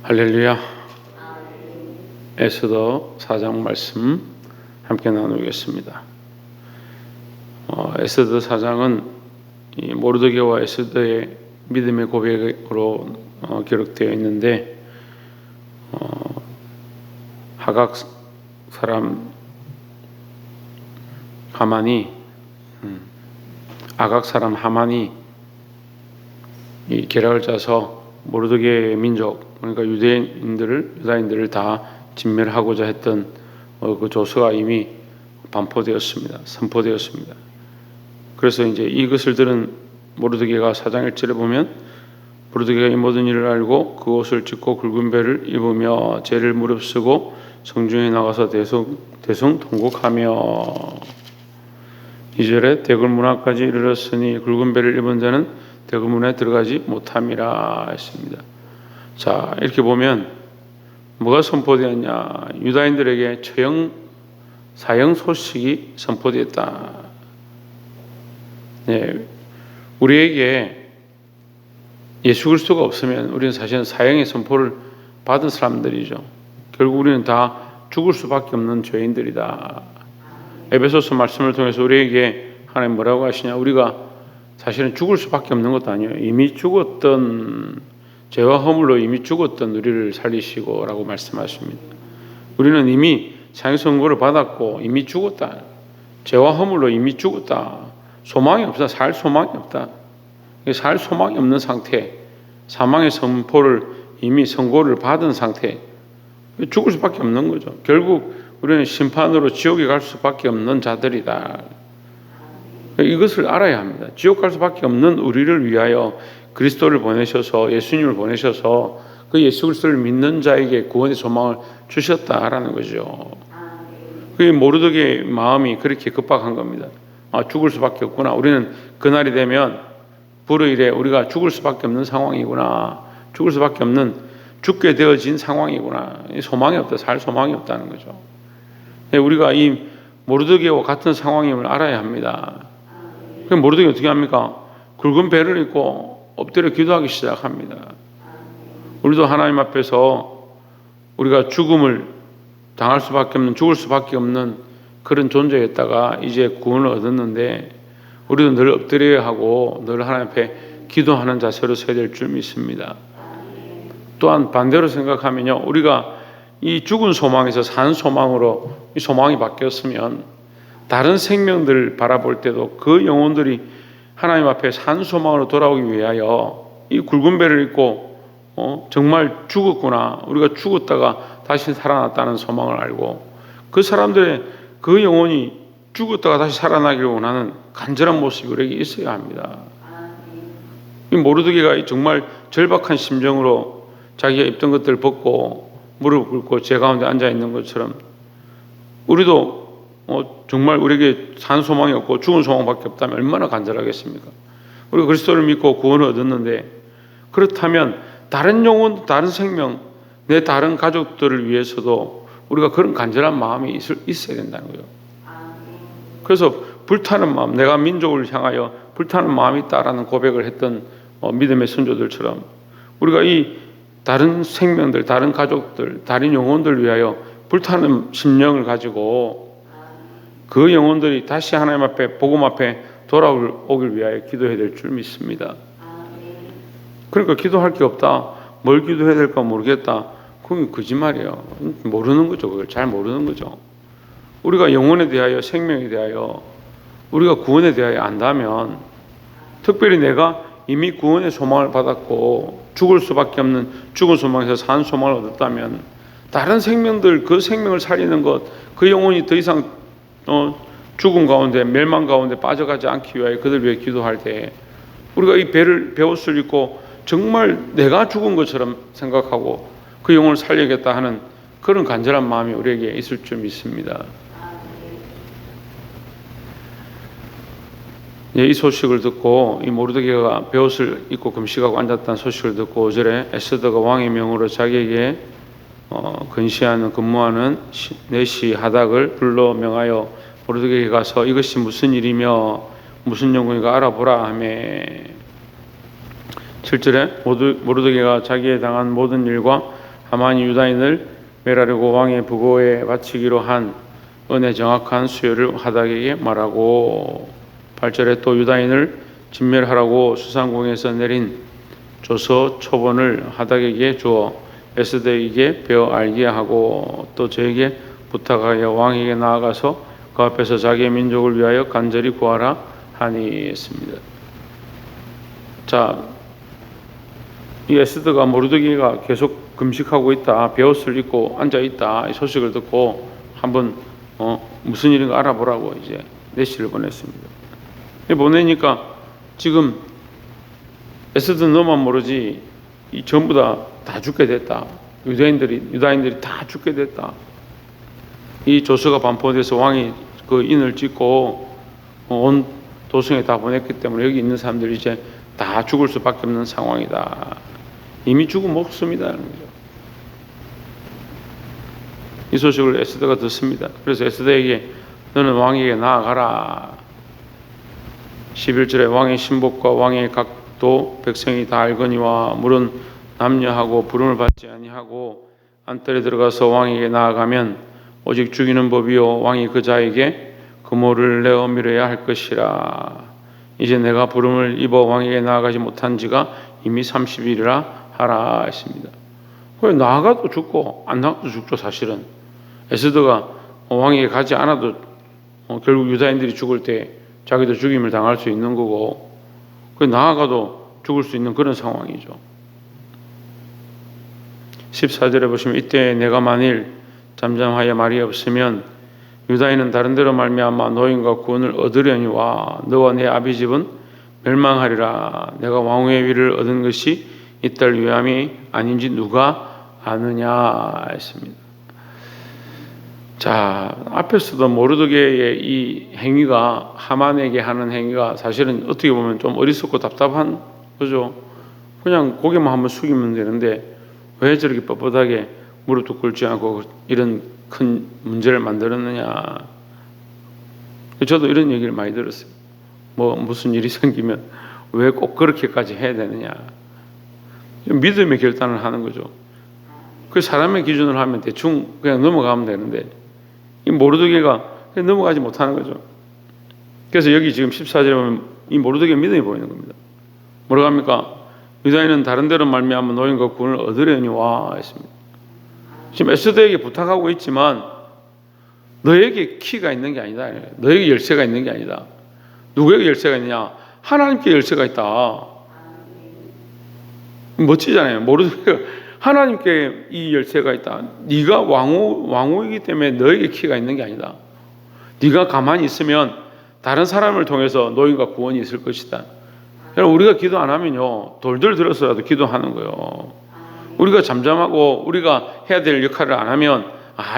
할렐루야. 에스더 4장 말씀 함께 나누겠습니다. 에스더 4장은 모르드게와 에스더의 믿음의 고백으로 기록되어 있는데, 하각 사람 하만이 아각 사람 하만이 이 계략을 짜서 모르드게의 민족, 그러니까 유다인들을 다 진멸하고자 했던 그 조서가 이미 선포되었습니다. 그래서 이제 이것을 들은 모르드게가 4장 1절에 보면, 모르드게가 이 모든 일을 알고 그 옷을 찢고 굵은 배를 입으며 죄를 무릅쓰고 성중에 나가서 대성 통곡하며, 2절에 대궐 문 앞까지 이르렀으니 굵은 배를 입은 자는 대궐 문에 들어가지 못함이라 했습니다. 자, 이렇게 보면 뭐가 선포되었냐? 유다인들에게 사형 소식이 선포되었다. 네, 우리에게 예수 그리스도가 없으면 우리는 사실은 사형의 선포를 받은 사람들이죠. 결국 우리는 다 죽을 수밖에 없는 죄인들이다. 에베소서 말씀을 통해서 우리에게 하나님 뭐라고 하시냐? 우리가 사실은 죽을 수밖에 없는 것도 아니에요. 이미 죽었던, 죄와 허물로 이미 죽었던 우리를 살리시고 라고 말씀하십니다. 우리는 이미 사형 선고를 받았고 이미 죽었다. 죄와 허물로 이미 죽었다. 소망이 없다. 살 소망이 없다. 살 소망이 없는 상태, 사망의 선포를 이미 선고를 받은 상태, 죽을 수밖에 없는 거죠. 결국 우리는 심판으로 지옥에 갈 수밖에 없는 자들이다. 이것을 알아야 합니다. 지옥 갈 수밖에 없는 우리를 위하여 그리스도를 보내셔서, 예수님을 보내셔서 그 예수 그리스도를 믿는 자에게 구원의 소망을 주셨다라는 거죠. 그 모르드게의 마음이 그렇게 급박한 겁니다. 죽을 수밖에 없구나. 우리는 그날이 되면 불의일에 우리가 죽을 수밖에 없는 상황이구나. 죽을 수밖에 없는, 죽게 되어진 상황이구나. 소망이 없다. 살 소망이 없다는 거죠. 우리가 이 모르드게와 같은 상황임을 알아야 합니다. 그럼 모르드게 어떻게 합니까? 굵은 배를 입고 엎드려 기도하기 시작합니다. 우리도 하나님 앞에서 우리가 죽음을 당할 수밖에 없는, 죽을 수밖에 없는 그런 존재였다가 이제 구원을 얻었는데, 우리도 늘 엎드려야 하고 늘 하나님 앞에 기도하는 자세로 서야 될 줄 믿습니다. 또한 반대로 생각하면요, 우리가 이 죽은 소망에서 산 소망으로 이 소망이 바뀌었으면 다른 생명들을 바라볼 때도 그 영혼들이 하나님 앞에 산 소망으로 돌아오기 위하여 이 굵은 배를 입고 정말 죽었구나, 우리가 죽었다가 다시 살아났다는 소망을 알고, 그 사람들의 그 영혼이 죽었다가 다시 살아나기를 원하는 간절한 모습이 우리에게 있어야 합니다. 이 모르드게가 정말 절박한 심정으로 자기가 입던 것들을 벗고 무릎 꿇고 제 가운데 앉아 있는 것처럼, 우리도 정말 우리에게 산 소망이 없고 죽은 소망밖에 없다면 얼마나 간절하겠습니까? 우리가 그리스도를 믿고 구원을 얻었는데, 그렇다면 다른 영혼, 다른 생명, 내 다른 가족들을 위해서도 우리가 그런 간절한 마음이 있어야 된다는 거예요. 그래서 불타는 마음, 내가 민족을 향하여 불타는 마음이 있다라는 고백을 했던 믿음의 선조들처럼, 우리가 이 다른 생명들, 다른 가족들, 다른 영혼들을 위하여 불타는 심령을 가지고 그 영혼들이 다시 하나님 앞에, 복음 앞에 돌아오길 위하여 기도해야 될 줄 믿습니다. 그러니까 기도할 게 없다, 뭘 기도해야 될까 모르겠다, 그건 거짓말이에요. 모르는 거죠. 그걸 잘 모르는 거죠. 우리가 영혼에 대하여, 생명에 대하여, 우리가 구원에 대하여 안다면, 특별히 내가 이미 구원의 소망을 받았고 죽을 수밖에 없는 죽은 소망에서 산 소망을 얻었다면, 다른 생명들, 그 생명을 살리는 것, 그 영혼이 더 이상 죽음 가운데, 멸망 가운데 빠져가지 않기 위하여 그들 위해 기도할 때, 우리가 이 배옷을 입고 정말 내가 죽은 것처럼 생각하고 그 영혼을 살리겠다 하는 그런 간절한 마음이 우리에게 있을 줄 믿습니다. 이 소식을 듣고, 이 모르드게가 배옷을 입고 금식하고 앉았다는 소식을 듣고 5절에 에스더가 왕의 명으로 자기에게 근무하는 내시 하닥을 불러 명하여 모르드게에게 가서 이것이 무슨 일이며 무슨 영광인가 알아보라 하며, 7절에 모르드게가 자기에 당한 모든 일과 하만이 유다인을 멸하려고 왕의 부고에 바치기로 한 은혜 정확한 수요를 하닥에게 말하고 8절에 또 유다인을 진멸하라고 수상궁에서 내린 조서 초본을 하닥에게 주어 에스더에게 배워 알게 하고 또 저에게 부탁하여 왕에게 나아가서 그 앞에서 자기의 민족을 위하여 간절히 구하라 하니 했습니다. 자, 이 에스더가 모르드게가 계속 금식하고 있다, 베옷을 입고 앉아 있다 이 소식을 듣고 한번 무슨 일인가 알아보라고 이제 내시를 보냈습니다. 보내니까 지금 에스더 너만 모르지 이 전부 다 죽게 됐다. 유다인들이 다 죽게 됐다. 이 조서가 반포돼서 왕이 그 인을 찍고 온 도성에 다 보냈기 때문에 여기 있는 사람들이 이제 다 죽을 수밖에 없는 상황이다. 이미 죽은 목숨이다는 거죠. 이 소식을 에스더가 듣습니다. 그래서 에스더에게 너는 왕에게 나아가라. 11절에 왕의 신복과 왕의 각도 백성이 다 알거니와 물은 남녀하고 부름을 받지 아니하고 안뜰에 들어가서 왕에게 나아가면 오직 죽이는 법이요 왕이 그 자에게 금오를 내어 밀어야 할 것이라. 이제 내가 부름을 입어 왕에게 나아가지 못한 지가 이미 30일이라 하라 했습니다. 왜 나아가도 죽고 안 나가도 죽죠. 사실은 에스더가 왕에게 가지 않아도 결국 유다인들이 죽을 때 자기도 죽임을 당할 수 있는 거고 그 나아가도 죽을 수 있는 그런 상황이죠. 14절에 보시면 이때 내가 만일 잠잠하여 말이 없으면 유다인은 다른 데로 말미암아 노임과 구원을 얻으려니와 너와 내 아비 집은 멸망하리라. 내가 왕후의 위를 얻은 것이 이 딸 요암이 아닌지 누가 아느냐 했습니다. 자, 앞에서도 모르드게의 이 행위가 하만에게 하는 행위가 사실은 어떻게 보면 좀 어리석고 답답한 거죠. 그냥 고개만 한번 숙이면 되는데 왜 저렇게 뻣뻣하게 무릎도 꿇지 않고 이런 큰 문제를 만들었느냐. 저도 이런 얘기를 많이 들었어요. 무슨 일이 생기면 왜 꼭 그렇게까지 해야 되느냐. 믿음의 결단을 하는 거죠. 그 사람의 기준으로 하면 대충 그냥 넘어가면 되는데 이 모르드게가 넘어가지 못하는 거죠. 그래서 여기 지금 14절에 보면 이 모르드게 믿음이 보이는 겁니다. 뭐라고 합니까? 유다인은 다른 데로 말미암아 노임과 구원을 얻으려니와 했습니다. 지금 에스더에게 부탁하고 있지만 너에게 키가 있는 게 아니다. 너에게 열쇠가 있는 게 아니다. 누구에게 열쇠가 있느냐? 하나님께 열쇠가 있다. 멋지잖아요. 모르드게가 하나님께 이 열쇠가 있다. 네가 왕후이기 때문에 너에게 키가 있는 게 아니다. 네가 가만히 있으면 다른 사람을 통해서 노임과 구원이 있을 것이다. 여러분 우리가 기도 안 하면요 돌들 들어서라도 기도하는 거예요. 우리가 잠잠하고 우리가 해야 될 역할을 안 하면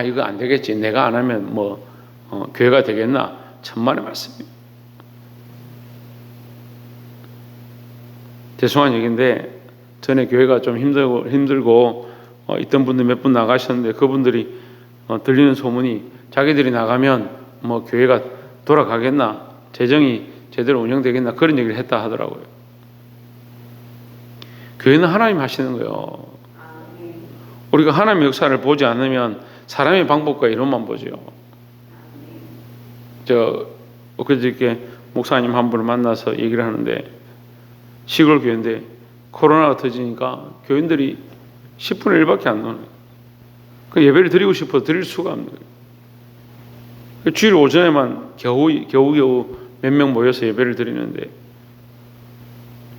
이거 안 되겠지. 내가 안 하면 교회가 되겠나. 천만의 말씀입니다. 죄송한 얘기인데 전에 교회가 좀 힘들고 있던 분들 몇 분 나가셨는데 그분들이 들리는 소문이 자기들이 나가면 교회가 돌아가겠나, 재정이 제대로 운영되겠나 그런 얘기를 했다 하더라고요. 교회는 하나님 하시는 거예요. 우리가 하나님의 역사를 보지 않으면 사람의 방법과 이론만 보죠. 엊그저께 목사님 한 분을 만나서 얘기를 하는데 시골 교회인데 코로나가 터지니까 교인들이 10분의 1밖에 안 나와요. 그 예배를 드리고 싶어서 드릴 수가 없는 거예요. 주일 오전에만 겨우 몇 명 모여서 예배를 드리는데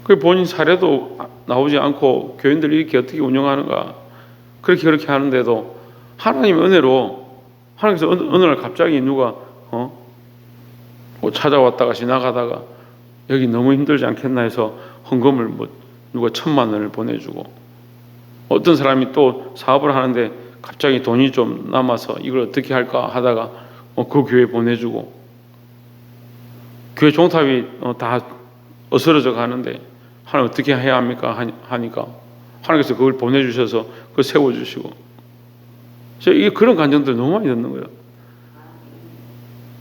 그 본인 사례도 나오지 않고 교인들이 이렇게 어떻게 운영하는가 그렇게 하는데도 하나님의 은혜로 하나님께서 어느 날 갑자기 누가 찾아왔다가 지나가다가 여기 너무 힘들지 않겠나 해서 헌금을 누가 1,000,000원을 보내주고 어떤 사람이 또 사업을 하는데 갑자기 돈이 좀 남아서 이걸 어떻게 할까 하다가 그 교회에 보내주고 교회 종탑이 다 어스러져 가는데 하나님 어떻게 해야 합니까 하니까 하나님께서 그걸 보내주셔서 그걸 세워주시고 이게 그런 간증들 너무 많이 듣는 거예요.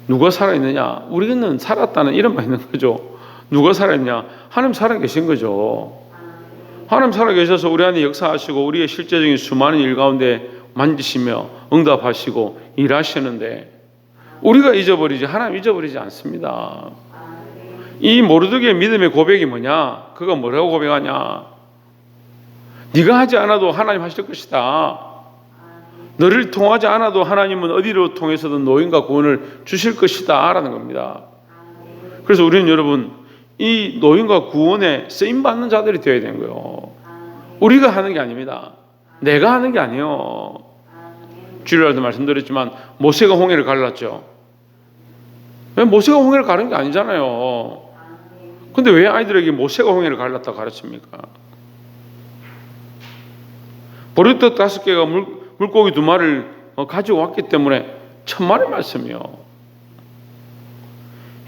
누가 살아있느냐? 우리는 살았다는 이런 말이 있는 거죠. 누가 살아있냐? 하나님 살아계신 거죠. 하나님 살아계셔서 우리 안에 역사하시고 우리의 실제적인 수많은 일 가운데 만지시며 응답하시고 일하시는데 우리가 잊어버리지 하나님 잊어버리지 않습니다. 이 모르드게의 믿음의 고백이 뭐냐? 그가 뭐라고 고백하냐? 네가 하지 않아도 하나님 하실 것이다. 너를 통하지 않아도 하나님은 어디로 통해서든 노인과 구원을 주실 것이다 라는 겁니다. 그래서 우리는 여러분 이 노인과 구원에 쓰임받는 자들이 되어야 되는 거예요. 우리가 하는 게 아닙니다. 내가 하는 게 아니에요. 주일날도 말씀드렸지만 모세가 홍해를 갈랐죠. 왜 모세가 홍해를 가른 게 아니잖아요. 근데 왜 아이들에게 모세가 홍해를 갈랐다고 가르칩니까? 보리떡 5개가 물고기 2마리를 가져왔기 때문에 1000마리 말씀이요.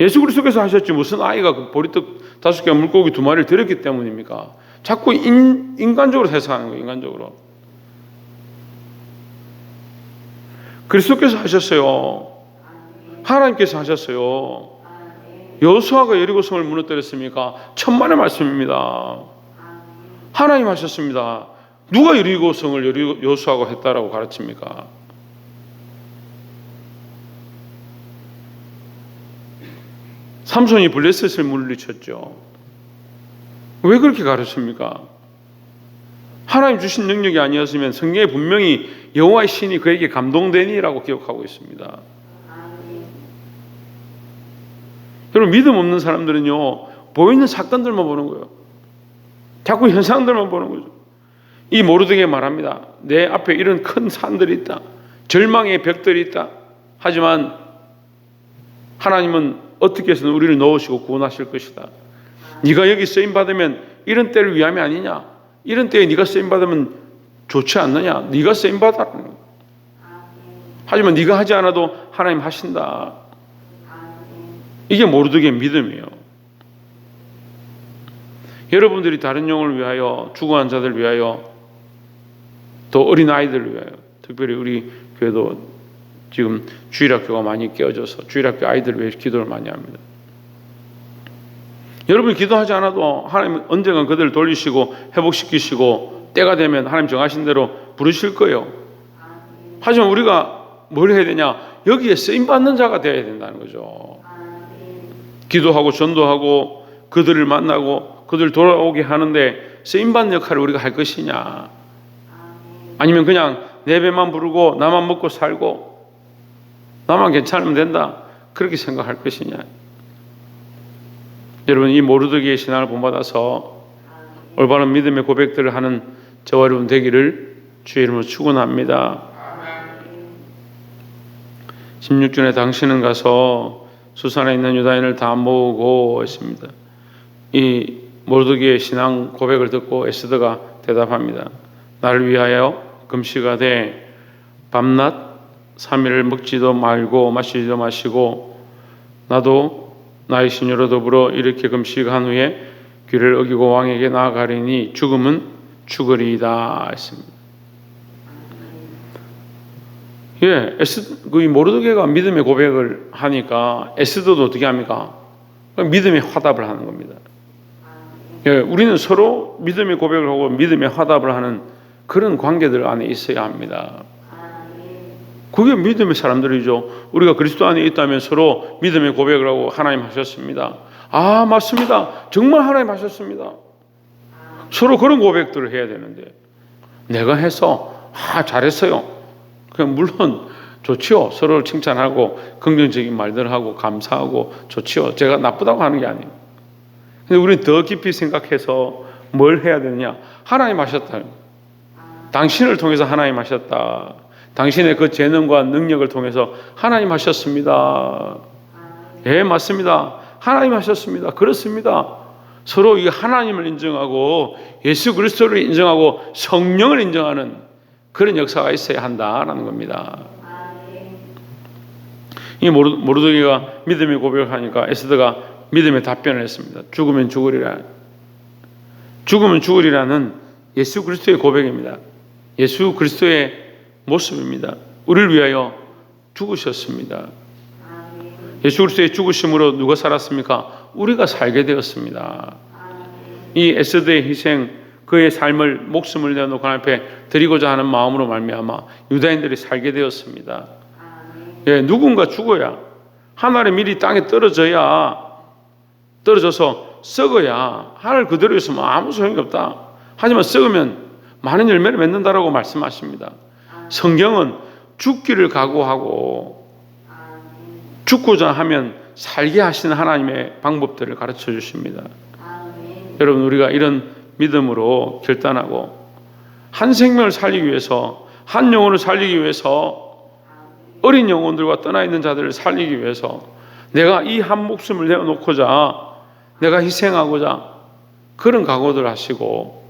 예수 그리스도께서 하셨지 무슨 아이가 그 보리떡 5개와 물고기 2마리를 드렸기 때문입니까? 자꾸 인간적으로 해석하는 거예요. 인간적으로. 그리스도께서 하셨어요. 하나님께서 하셨어요. 여호수아가 여리고성을 무너뜨렸습니까? 1000만의 말씀입니다. 하나님 하셨습니다. 누가 여리고성을 여호수아가 했다라고 가르칩니까? 삼손이 블레셋을 물리쳤죠. 왜 그렇게 가르칩니까? 하나님 주신 능력이 아니었으면 성경에 분명히 여호와의 신이 그에게 감동되니라고 기록하고 있습니다. 여러분 믿음 없는 사람들은요 보이는 사건들만 보는 거예요. 자꾸 현상들만 보는 거죠. 이 모르드게 말합니다. 내 앞에 이런 큰 산들이 있다. 절망의 벽들이 있다. 하지만 하나님은 어떻게 해서든 우리를 넣으시고 구원하실 것이다. 네가 여기 쓰임받으면 이런 때를 위함이 아니냐. 이런 때에 네가 쓰임받으면 좋지 않느냐. 네가 쓰임받아라는 거예요. 하지만 네가 하지 않아도 하나님 하신다. 이게 모르드게의 믿음이에요. 여러분들이 다른 영혼을 위하여 죽어간 자들을 위하여 또 어린 아이들을 위하여 특별히 우리 교회도 지금 주일학교가 많이 깨어져서 주일학교 아이들을 위해 기도를 많이 합니다. 여러분이 기도하지 않아도 하나님은 언젠가 그들을 돌리시고 회복시키시고 때가 되면 하나님 정하신 대로 부르실 거예요. 하지만 우리가 뭘 해야 되냐? 여기에 쓰임받는 자가 되어야 된다는 거죠. 기도하고 전도하고 그들을 만나고 그들 돌아오게 하는데 쓰임받는 역할을 우리가 할 것이냐? 아니면 그냥 내 배만 부르고 나만 먹고 살고 나만 괜찮으면 된다 그렇게 생각할 것이냐? 여러분 이 모르드게의 신앙을 본받아서 올바른 믿음의 고백들을 하는 저와 여러분 되기를 주의 이름으로 축원합니다. 16절에 당신은 가서 수산에 있는 유다인을 다 모으고 했습니다. 이 모르드게의 신앙 고백을 듣고 에스더가 대답합니다. 나를 위하여 금식하되 밤낮 3일을 먹지도 말고 마시지도 마시고 나도 나의 시녀로 더불어 이렇게 금식한 후에 귀를 어기고 왕에게 나아가리니 죽음은 죽으리이다 했습니다. 예, 이 모르드게가 믿음의 고백을 하니까 에스더도 어떻게 합니까? 믿음의 화답을 하는 겁니다. 예, 우리는 서로 믿음의 고백을 하고 믿음의 화답을 하는 그런 관계들 안에 있어야 합니다. 그게 믿음의 사람들이죠. 우리가 그리스도 안에 있다면 서로 믿음의 고백을 하고 하나님 하셨습니다. 아 맞습니다. 정말 하나님 하셨습니다. 서로 그런 고백들을 해야 되는데 내가 해서 잘했어요. 그냥 물론 좋지요. 서로를 칭찬하고 긍정적인 말들을 하고 감사하고 좋지요. 제가 나쁘다고 하는 게 아니에요. 근데 우리는 더 깊이 생각해서 뭘 해야 되느냐? 하나님 하셨다. 당신을 통해서 하나님 하셨다. 당신의 그 재능과 능력을 통해서 하나님 하셨습니다. 예, 맞습니다. 하나님 하셨습니다. 그렇습니다. 서로 이 하나님을 인정하고 예수 그리스도를 인정하고 성령을 인정하는 그런 역사가 있어야 한다라는 겁니다. 이 모르드게가 믿음의 고백을 하니까 에스더가 믿음의 답변을 했습니다. 죽으면 죽으리라. 죽으면 죽으리라는 예수 그리스도의 고백입니다. 예수 그리스도의 모습입니다. 우리를 위하여 죽으셨습니다. 예수 그리스도의 죽으심으로 누가 살았습니까? 우리가 살게 되었습니다. 이 에스더의 희생 그의 삶을 목숨을 내어놓고 하나님 앞에 드리고자 하는 마음으로 말미암아 유다인들이 살게 되었습니다. 예, 누군가 죽어야 하늘의 밀이 땅에 떨어져서 썩어야 하늘 그대로 있으면 아무 소용이 없다. 하지만 썩으면 많은 열매를 맺는다라고 말씀하십니다. 성경은 죽기를 각오하고 죽고자 하면 살게 하시는 하나님의 방법들을 가르쳐 주십니다. 여러분, 우리가 이런 믿음으로 결단하고 한 생명을 살리기 위해서, 한 영혼을 살리기 위해서, 어린 영혼들과 떠나 있는 자들을 살리기 위해서 내가 이 한 목숨을 내어놓고자, 내가 희생하고자 그런 각오들 하시고,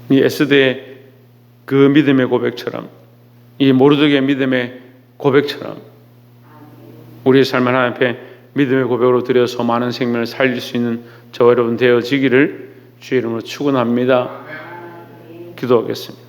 이 에스더의 그 믿음의 고백처럼, 이 모르드게의 믿음의 고백처럼 우리의 삶을 하나님 앞에 믿음의 고백으로 드려서 많은 생명을 살릴 수 있는 저와 여러분 되어지기를 주의 이름으로 축원합니다. 기도하겠습니다.